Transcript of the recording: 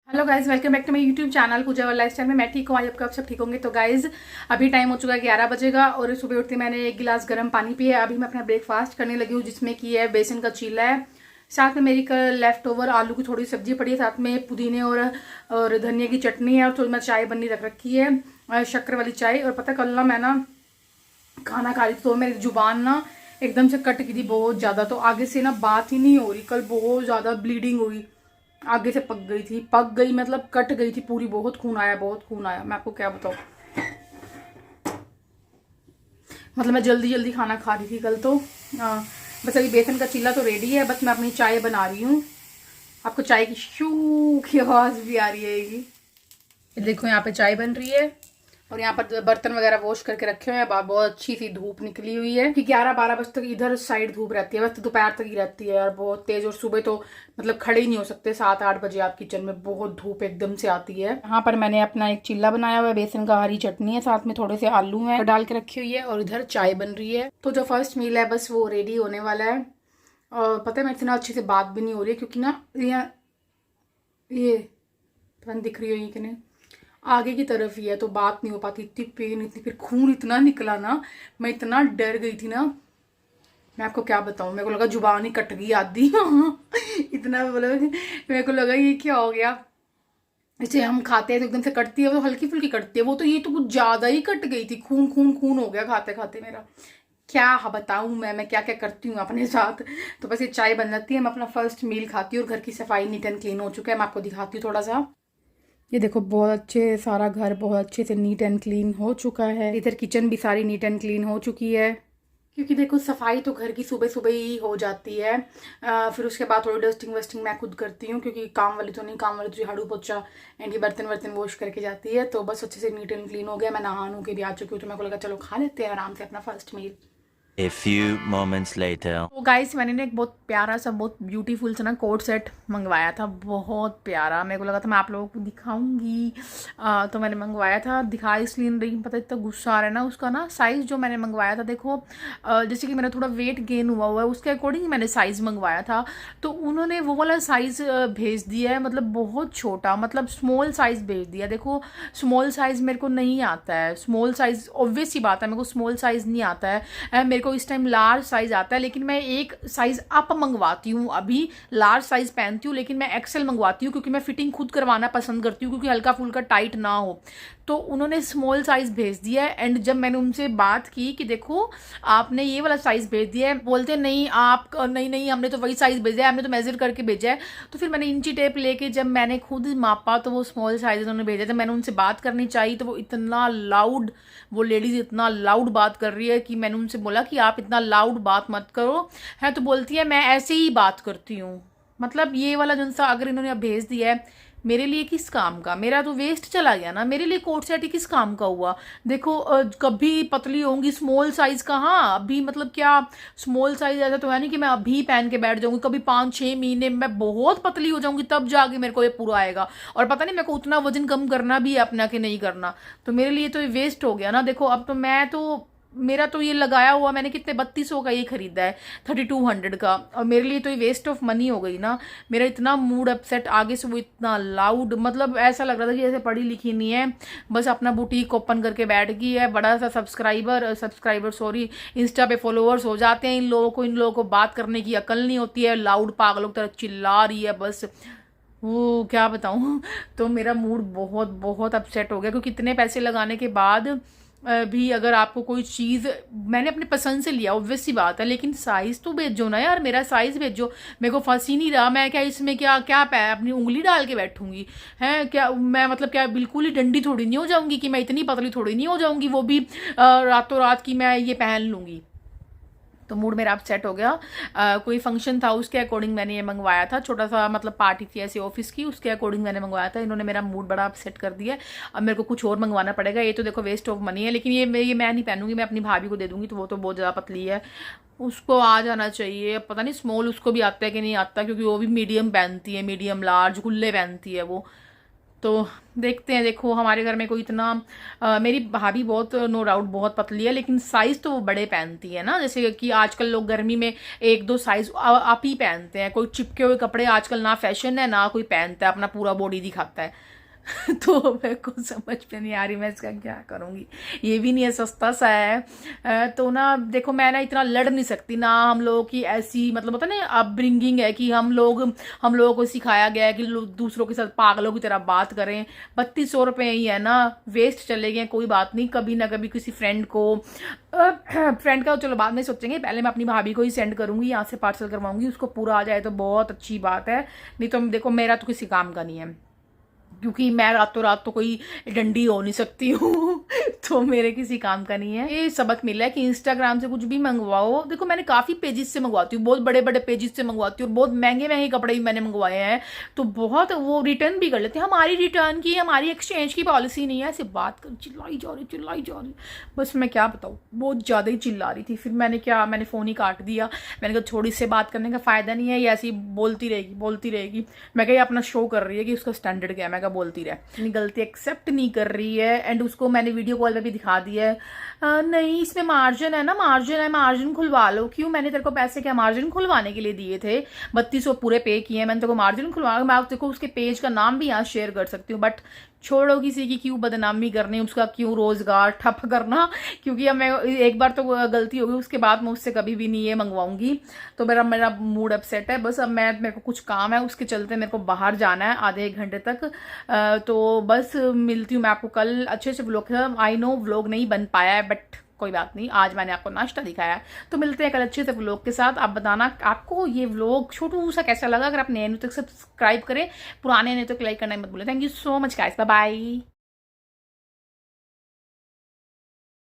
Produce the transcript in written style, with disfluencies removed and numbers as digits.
Hello guys, welcome back to my YouTube channel Pooja वाला lifestyle में। मैं ठीक हूँ, आई होप आप सब ठीक होंगे। तो गाइज अभी टाइम हो चुका है 11 बजेगा और सुबह उठते मैंने एक गिलास गर्म पानी पिया। अभी मैं अपना ब्रेकफास्ट करने लगी हूँ, जिसमें की है बेसन का चीला है, साथ में मेरी कल लेफ्ट ओवर आलू की थोड़ी सब्जी पड़ी है, साथ में पुदीने और धनिया की चटनी है, और थोड़ी मैं चाय बननी रख रखी है, शक्कर वाली चाय। और पता कल ना मैं ना खाना खा रही थी तो मेरी जुबान ना एकदम से कट गई थी बहुत ज़्यादा, तो आगे से ना बात ही नहीं हो रही। कल बहुत ज़्यादा ब्लीडिंग हुई, आगे से पक गई थी, पक गई मतलब कट गई थी पूरी। बहुत खून आया, बहुत खून आया, मैं आपको क्या बताऊँ। मतलब मैं जल्दी जल्दी खाना खा रही थी कल तो। बस अभी बेसन का चीला तो रेडी है, बस मैं अपनी चाय बना रही हूँ। आपको चाय की शू की आवाज़ भी आ रही है। ये देखो यहाँ पे चाय बन रही है, और यहाँ पर बर्तन वगैरह वॉश करके रखे हुए हैं। बहुत अच्छी सी धूप निकली हुई है कि 11-12 बजे तक इधर साइड धूप रहती है, बस दोपहर तक ही रहती है यार, बहुत तेज। और सुबह तो मतलब खड़े ही नहीं हो सकते, 7-8 बजे आप किचन में, बहुत धूप एकदम से आती है। यहाँ पर मैंने अपना एक चिल्ला बनाया हुआ है, बेसन का, हरी चटनी है, साथ में थोड़े से आलू है डाल के रखी हुई है, और इधर चाय बन रही है। तो जो फर्स्ट मील है बस वो रेडी होने वाला है। और पता है मेरे से ना अच्छे से बात भी नहीं हो रही है, क्योंकि ना ये पता नहीं दिख रही है कि नहीं, आगे की तरफ ही है, तो बात नहीं हो पाती। इतनी पेन, इतनी, फिर खून इतना निकला ना, मैं इतना डर गई थी ना, मैं आपको क्या बताऊं। मेरे को लगा जुबान ही कट गई आधी इतना मतलब मेरे को लगा ये क्या हो गया। जैसे हम खाते हैं तो एकदम से कटती है, वो हल्की फुल्की कटती है, वो तो ये तो कुछ ज्यादा ही कट गई थी। खून खून खून हो गया खाते खाते मेरा। क्या बताऊं मैं क्या क्या करती हूँ अपने साथ। तो बस ये चाय बन जाती है, मैं अपना फर्स्ट मील खाती हूँ, और घर की सफाई नीट एंड क्लीन हो चुका है। मैं आपको दिखाती हूँ थोड़ा सा। ये देखो बहुत अच्छे, सारा घर बहुत अच्छे से नीट एंड क्लीन हो चुका है। इधर किचन भी सारी नीट एंड क्लीन हो चुकी है, क्योंकि देखो सफाई तो घर की सुबह सुबह ही हो जाती है। फिर उसके बाद थोड़ी डस्टिंग वस्टिंग मैं खुद करती हूँ, क्योंकि काम वाली तो नहीं, काम वाली तो झाड़ू पोछा एंड ये बर्तन वर्तन वॉश करके जाती है। तो बस अच्छे से नीट एंड क्लीन हो गया। मैं नहा के भी आ चुकी हूँ, तो मेरे को लगा चलो खा लेते हैं आराम से अपना first meal. A few moments later. तो गाइस मैंने ना एक बहुत प्यारा सा, बहुत ब्यूटीफुल सा ना कोट सेट मंगवाया था, बहुत प्यारा। मेरे को लगा था मैं आप लोगों को दिखाऊंगी, तो मैंने मंगवाया था। दिखा इसलिए नहीं रही, पता इतना गुस्सा आ रहा है ना उसका ना। साइज़ जो मैंने मंगवाया था देखो, जैसे कि मेरा थोड़ा वेट गेन हुआ है, उसके अकॉर्डिंग मैंने साइज़ मंगवाया था। तो उन्होंने वो वाला साइज़ भेज दिया है, मतलब बहुत छोटा, मतलब स्मॉल साइज़ भेज दिया। देखो स्मॉल साइज़ मेरे को नहीं आता है, स्मॉल साइज़ ऑब्वियस ही बात है, मेरे को स्मॉल साइज़ नहीं आता है। मेरे को इस टाइम लार्ज साइज आता है, लेकिन मैं एक साइज अप मंगवाती हूँ। अभी लार्ज साइज पहनती हूँ, लेकिन मैं एक्सेल मंगवाती हूँ, क्योंकि मैं फिटिंग खुद करवाना पसंद करती हूँ, क्योंकि हल्का फुल्का टाइट ना हो। तो उन्होंने स्मॉल साइज भेज दिया है। एंड जब मैंने उनसे बात की कि देखो आपने ये वाला साइज भेज दिया है, बोलते नहीं आप, नहीं नहीं हमने तो वही साइज भेजा है, हमने तो मेजर करके भेजा है। तो फिर मैंने इंची टेप लेके जब मैंने खुद मापा, तो वो स्मॉल साइज उन्होंने भेजा था। मैंने उनसे बात करनी चाहिए, तो वो इतना लाउड, वो लेडीज इतना लाउड बात कर रही है कि मैंने उनसे बोला कि आप इतना लाउड बात मत करो है। तो बोलती है मैं ऐसे ही बात करती हूँ। मतलब ये वाला जो सा अगर इन्होंने अब भेज दिया है, मेरे लिए किस काम का, मेरा तो वेस्ट चला गया ना। मेरे लिए कोट सेट ही किस काम का हुआ। देखो कभी पतली होंगी, स्मॉल साइज कहाँ अभी, मतलब क्या स्मॉल साइज ऐसा तो है नहीं कि मैं अभी पहन के बैठ जाऊंगी। कभी 5-6 महीने में बहुत पतली हो जाऊंगी, तब जाके मेरे को ये पूरा आएगा। और पता नहीं मेरे को उतना वजन कम करना भी है अपना कि नहीं करना। तो मेरे लिए तो ये वेस्ट हो गया ना। देखो अब तो मैं तो, मेरा तो ये लगाया हुआ मैंने कितने 3200 का ये खरीदा है, 3200 का, और मेरे लिए तो ये वेस्ट ऑफ मनी हो गई ना। मेरा इतना मूड अपसेट, आगे से वो इतना लाउड, मतलब ऐसा लग रहा था कि जैसे पढ़ी लिखी नहीं है, बस अपना बुटीक ओपन करके बैठ गई है। बड़ा सा सब्सक्राइबर सॉरी, इंस्टा पे फॉलोअर्स हो जाते हैं इन लोगों को बात करने की अकल नहीं होती है, लाउड पागलों की तरह चिल्ला रही है बस। वो क्या बताऊँ तो मेरा मूड बहुत बहुत अपसेट हो गया, क्योंकि इतने पैसे लगाने के बाद भी अगर आपको कोई चीज़, मैंने अपने पसंद से लिया ऑब्वियस सी बात है, लेकिन साइज़ तो भेजो ना यार, मेरा साइज़ भेजो। मेरे को फंस ही नहीं रहा, मैं क्या इसमें क्या क्या अपनी उंगली डाल के बैठूंगी है क्या मैं, मतलब क्या बिल्कुल ही डंडी थोड़ी नहीं हो जाऊंगी, कि मैं इतनी पतली थोड़ी नहीं हो जाऊंगी, वो भी रातों रात की मैं ये पहन लूंगी। तो मूड मेरा अपसेट हो गया। कोई फंक्शन था, उसके अकॉर्डिंग मैंने ये मंगवाया था, छोटा सा मतलब पार्टी थी ऐसे ऑफिस की, उसके अकॉर्डिंग मैंने मंगवाया था। इन्होंने मेरा मूड बड़ा अपसेट कर दिया। अब मेरे को कुछ और मंगवाना पड़ेगा। ये तो देखो वेस्ट ऑफ मनी है, लेकिन ये मैं नहीं पहनूंगी, मैं अपनी भाभी को दे दूंगी, तो वो तो बहुत ज़्यादा पतली है, उसको आ जाना चाहिए। पता नहीं स्मॉल उसको भी आता है कि नहीं आता, क्योंकि वो भी मीडियम पहनती है, मीडियम लार्ज खुले पहनती है वो। तो देखते हैं। देखो हमारे घर में कोई इतना मेरी भाभी बहुत नो डाउट बहुत पतली है, लेकिन साइज़ तो वो बड़े पहनती है ना, जैसे कि आजकल लोग गर्मी में एक दो साइज़ आप ही पहनते हैं। कोई चिपके हुए कपड़े आजकल ना फैशन है ना कोई पहनता है, अपना पूरा बॉडी दिखाता है। तो मेरे को समझ में नहीं आ रही मैं इसका क्या करूँगी। ये भी नहीं है, सस्ता सा है। तो ना देखो मैं ना इतना लड़ नहीं सकती ना, हम लोगों की ऐसी मतलब होता है ना अपब्रिंगिंग है कि हम लोगों को सिखाया गया है कि लोग दूसरों के साथ पागलों की तरह बात करें। 3200 रुपये ही है ना, वेस्ट चले गए, कोई बात नहीं। कभी ना कभी किसी फ्रेंड का चलो बाद में सोचेंगे, पहले मैं अपनी भाभी को ही सेंड करूँगी, यहाँ से पार्सल करवाऊँगी, उसको पूरा आ जाए तो बहुत अच्छी बात है। नहीं तो देखो मेरा तो किसी काम का नहीं है, क्योंकि मैं रातों रात तो कोई डंडी हो नहीं सकती हूँ। तो मेरे किसी काम का नहीं है। ये सबक मिला है कि इंस्टाग्राम से कुछ भी मंगवाओ। देखो मैंने काफ़ी पेजेस से मंगवाती हूँ, बहुत बड़े बड़े पेजेस से मंगवाती हूँ, और बहुत महंगे महंगे कपड़े भी मैंने मंगवाए हैं, तो बहुत वो रिटर्न भी कर लेते हैं। हमारी रिटर्न की हमारी एक्सचेंज की पॉलिसी नहीं है। ऐसे बात कर चिल्लाई जा रही। बस मैं क्या बताऊँ, बहुत ज़्यादा ही चिल्ला रही थी। फिर मैंने फ़ोन ही काट दिया। मैंने कहा छोड़ी से बात करने का फ़ायदा नहीं है, ये ऐसी बोलती रहेगी। मैं कहा अपना शो कर रही है कि उसका स्टैंडर्ड क्या है, मैं बोलती रहे, अपनी गलती एक्सेप्ट नहीं कर रही है। एंड उसको मैंने वीडियो कॉल में भी दिखा दिया है, नहीं इसमें मार्जिन है ना, मार्जिन खुलवा लो। क्यों, मैंने तेरे को पैसे क्या मार्जिन खुलवाने के लिए दिए थे? 3200 पूरे पे किए, मैंने तेरे को मार्जिन खुलवा, मैं तेरे को उसके पेज का नाम भी यहाँ शेयर कर सकती हूँ, बट छोड़ो किसी की क्यों बदनामी करनी, उसका क्यों रोजगार ठप करना। क्योंकि अब मैं एक बार तो गलती होगी, उसके बाद मैं उससे कभी भी नहीं ये मंगवाऊंगी। तो मेरा मूड अपसेट है। बस अब मेरे को कुछ काम है, उसके चलते मेरे को बाहर जाना है आधे एक घंटे तक। तो बस मिलती हूँ मैं आपको कल अच्छे से व्लॉग। आई नो व्लॉग नहीं बन पाया है, बट कोई बात नहीं, आज मैंने आपको नाश्ता दिखाया है। तो मिलते हैं कल अच्छे से व्लॉग के साथ। आप बताना आपको ये व्लॉग छोटू सा कैसा लगा। अगर आप नए तक सब्सक्राइब करें, पुराने ने तो लाइक करना मत भूलें। Thank you so much guys, bye bye.